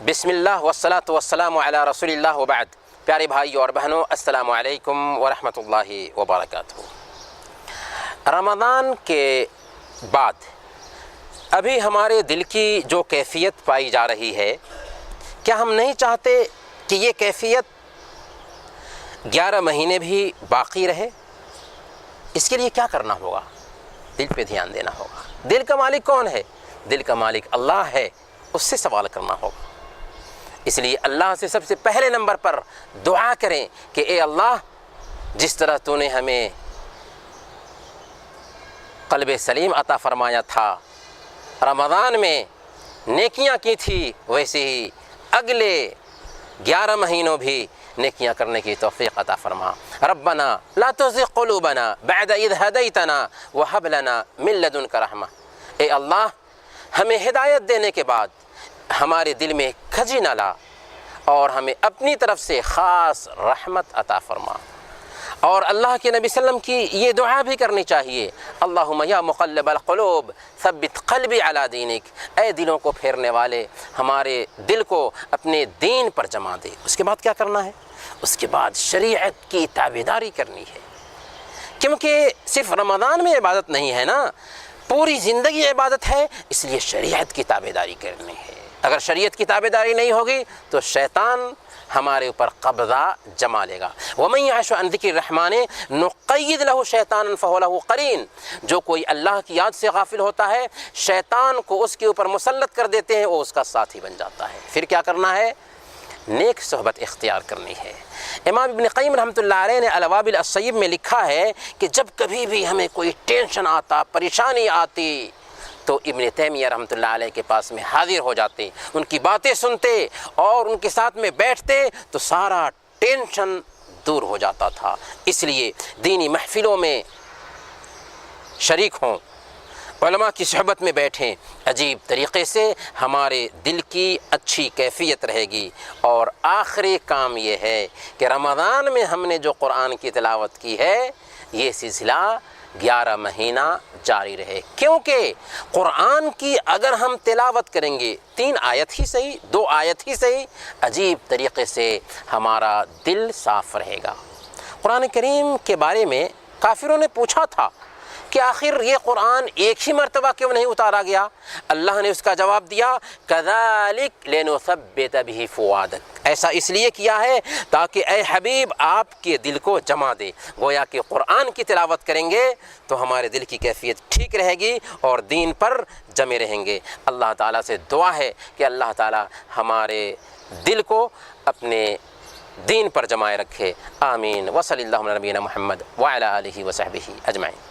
بسم اللہ والصلاة والسلام علی رسول اللہ وبعد۔ پیارے بھائیوں اور بہنوں، السلام علیکم ورحمۃ اللہ وبرکاتہ۔ رمضان کے بعد ابھی ہمارے دل کی جو کیفیت پائی جا رہی ہے، کیا ہم نہیں چاہتے کہ یہ کیفیت 11 مہینے بھی باقی رہے؟ اس کے لیے کیا کرنا ہوگا؟ دل پہ دھیان دینا ہوگا۔ دل کا مالک کون ہے؟ دل کا مالک اللہ ہے، اس سے سوال کرنا ہوگا۔ اس لیے اللہ سے سب سے پہلے نمبر پر دعا کریں کہ اے اللہ، جس طرح تو نے ہمیں قلب سلیم عطا فرمایا تھا، رمضان میں نیکیاں کی تھی، ویسے ہی اگلے 11 مہینوں بھی نیکیاں کرنے کی توفیق عطا فرما۔ ربنا لا تزغ قلوبنا بعد اذ ہدیتنا وہب لنا من لدنک رحمہ۔ اے اللہ، ہمیں ہدایت دینے کے بعد ہمارے دل میں کھجی نہ لا اور ہمیں اپنی طرف سے خاص رحمت عطا فرما۔ اور اللہ کے نبی صلی اللہ علیہ وسلم کی یہ دعا بھی کرنی چاہیے، اللہم یا مقلب القلوب ثبت قلبی علی دینک۔ اے دلوں کو پھیرنے والے، ہمارے دل کو اپنے دین پر جما دے۔ اس کے بعد کیا کرنا ہے؟ اس کے بعد شریعت کی تابعداری کرنی ہے، کیونکہ صرف رمضان میں عبادت نہیں ہے نا، پوری زندگی عبادت ہے، اس لیے شریعت کی تابعداری کرنی ہے۔ اگر شریعت کی تابعداری نہیں ہوگی تو شیطان ہمارے اوپر قبضہ جما لے گا۔ وَمَن يَعْشُ عَن ذِكْرِ الرَّحْمَنِ نُقَيِّضْ لَهُ شَيْطَانًا فَهُوَ لَهُ قَرِينٌ۔ جو کوئی اللہ کی یاد سے غافل ہوتا ہے، شیطان کو اس کے اوپر مسلط کر دیتے ہیں، وہ اس کا ساتھی بن جاتا ہے۔ پھر کیا کرنا ہے؟ نیک صحبت اختیار کرنی ہے۔ امام ابن قیم رحمۃ اللہ علیہ نے الوابل الصیب میں لکھا ہے کہ جب کبھی بھی ہمیں کوئی ٹینشن آتا، پریشانی آتی، تو ابن تیمیہ رحمۃ اللہ علیہ کے پاس میں حاضر ہو جاتے، ان کی باتیں سنتے اور ان کے ساتھ میں بیٹھتے تو سارا ٹینشن دور ہو جاتا تھا۔ اس لیے دینی محفلوں میں شریک ہوں، علماء کی صحبت میں بیٹھیں، عجیب طریقے سے ہمارے دل کی اچھی کیفیت رہے گی۔ اور آخری کام یہ ہے کہ رمضان میں ہم نے جو قرآن کی تلاوت کی ہے، یہ سلسلہ 11 مہینہ جاری رہے، کیونکہ قرآن کی اگر ہم تلاوت کریں گے 3 آیت ہی صحیح، 2 آیت ہی صحیح، عجیب طریقے سے ہمارا دل صاف رہے گا۔ قرآن کریم کے بارے میں کافروں نے پوچھا تھا کہ آخر یہ قرآن ایک ہی مرتبہ کیوں نہیں اتارا گیا؟ اللہ نے اس کا جواب دیا، كَذَلِكَ لِنُثَبِّتَ بِهِ فُؤَادَكَ۔ ایسا اس لیے کیا ہے تاکہ اے حبیب آپ کے دل کو جما دے۔ گویا کہ قرآن کی تلاوت کریں گے تو ہمارے دل کی کیفیت ٹھیک رہے گی اور دین پر جمے رہیں گے۔ اللہ تعالیٰ سے دعا ہے کہ اللہ تعالیٰ ہمارے دل کو اپنے دین پر جمائے رکھے۔ آمین۔ وصلی اللہ علی نبینا محمد وعلی آلہ وصحبہ اجمعین۔